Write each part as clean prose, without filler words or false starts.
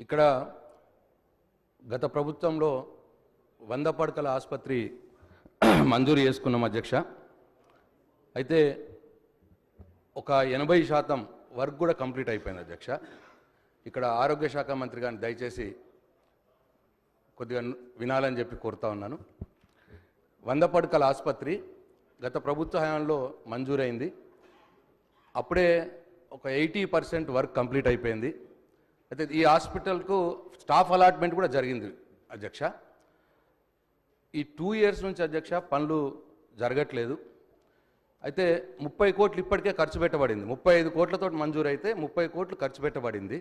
ఇక్కడ గత ప్రభుత్వంలో 100 పడకల ఆసుపత్రి మంజూరు చేసుకున్నాం అధ్యక్ష. అయితే ఒక 80% వర్క్ కూడా కంప్లీట్ అయిపోయింది అధ్యక్ష. ఇక్కడ ఆరోగ్య శాఖ మంత్రి గారిని దయచేసి కొద్దిగా వినాలని చెప్పి కోరుతా ఉన్నాను. 100 పడకల ఆసుపత్రి గత ప్రభుత్వ హయాంలో మంజూరైంది. అప్పుడే ఒక 80% వర్క్ కంప్లీట్ అయిపోయింది. అయితే ఈ హాస్పిటల్కు స్టాఫ్ అలాట్మెంట్ కూడా జరిగింది అధ్యక్ష. ఈ 2 years నుంచి అధ్యక్ష పనులు జరగట్లేదు. అయితే 30 కోట్లు ఇప్పటికే ఖర్చు పెట్టబడింది. 35 కోట్లతో మంజూరు అయితే 30 కోట్లు ఖర్చు పెట్టబడింది.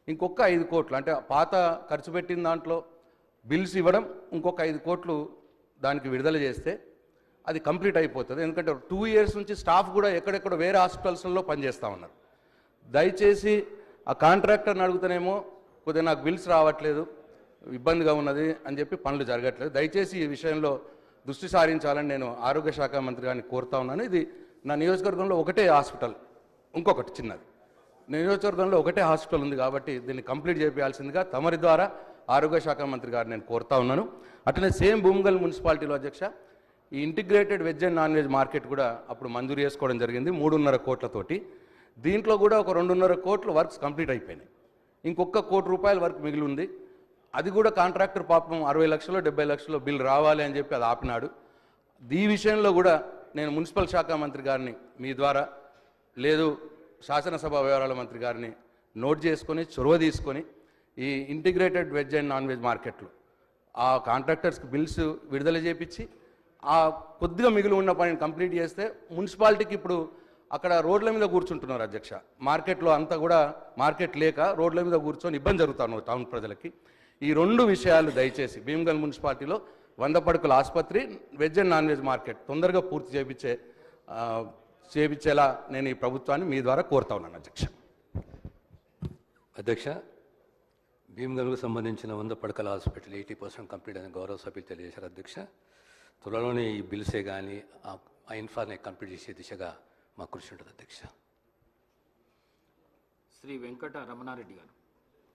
ఇంకొక 5 కోట్లు అంటే పాత ఖర్చు పెట్టిన దాంట్లో బిల్స్ ఇవ్వడం, ఇంకొక 5 కోట్లు దానికి విడుదల చేస్తే అది కంప్లీట్ అయిపోతుంది. ఎందుకంటే 2 years నుంచి స్టాఫ్ కూడా ఎక్కడెక్కడ వేరే హాస్పిటల్స్లో పనిచేస్తూ ఉన్నారు. దయచేసి ఆ కాంట్రాక్టర్ని అడుగుతానేమో కొద్దిగా నాకు బిల్స్ రావట్లేదు, ఇబ్బందిగా ఉన్నది అని చెప్పి పనులు జరగట్లేదు. దయచేసి ఈ విషయంలో దృష్టి సారించాలని నేను ఆరోగ్య శాఖ మంత్రి గారిని కోరుతా ఉన్నాను. ఇది నా నియోజకవర్గంలో ఒకటే హాస్పిటల్, ఇంకొకటి చిన్నది నియోజకవర్గంలో ఒకటే హాస్పిటల్ ఉంది కాబట్టి దీన్ని కంప్లీట్ చేయాల్సిందిగా తమరి ద్వారా ఆరోగ్య శాఖ మంత్రి గారిని నేను కోరుతా ఉన్నాను. అట్లనే సేమ్ భూమగల్ మున్సిపాలిటీలో అధ్యక్ష ఈ integrated veg and non veg market కూడా అప్పుడు మంజూరు చేసుకోవడం జరిగింది 3.5 కోట్లతోటి. దీంట్లో కూడా ఒక 2.5 కోట్ల వర్క్స్ కంప్లీట్ అయిపోయినాయి. ఇంకొక ₹1 కోటి వర్క్ మిగిలి ఉంది. అది కూడా కాంట్రాక్టర్ పాపం 60 లక్షలు 70 లక్షలు బిల్ రావాలి అని చెప్పి అది ఆపినాడు. ఈ విషయంలో కూడా నేను మున్సిపల్ శాఖ మంత్రి గారిని మీ ద్వారా లేదు శాసనసభ వ్యవహారాల మంత్రి గారిని నోట్ చేసుకొని చొరవ తీసుకొని ఈ integrated veg and non veg మార్కెట్లు ఆ కాంట్రాక్టర్స్కి బిల్స్ విడుదల చేపించి ఆ కొద్దిగా మిగిలి ఉన్న పనిని కంప్లీట్ చేస్తే మున్సిపాలిటీకి ఇప్పుడు అక్కడ రోడ్ల మీద కూర్చుంటున్నారు అధ్యక్ష. మార్కెట్లో అంతా కూడా మార్కెట్ లేక రోడ్ల మీద కూర్చొని ఇబ్బంది జరుగుతున్నారు టౌన్ ప్రజలకి. ఈ 2 విషయాలు దయచేసి భీమగల్ మున్సిపాలిటీలో 100 పడకల ఆసుపత్రి, veg and non veg market తొందరగా పూర్తి చేయించేలా నేను ఈ ప్రభుత్వాన్ని మీ ద్వారా కోరుతా ఉన్నాను అధ్యక్ష. అధ్యక్ష, భీమగల్కు సంబంధించిన 100 పడకల హాస్పిటల్ 80% కంప్లీట్ అని గౌరవ సభ్యులు తెలియజేశారు అధ్యక్ష. త్వరలోనే ఈ బిల్సే కానీ ఆ ఇన్ఫార్ని కంప్లీట్ చేసే దిశగా మా కృషి ఉంటుంది అధ్యక్ష. శ్రీ వెంకట రమణారెడ్డి గారు.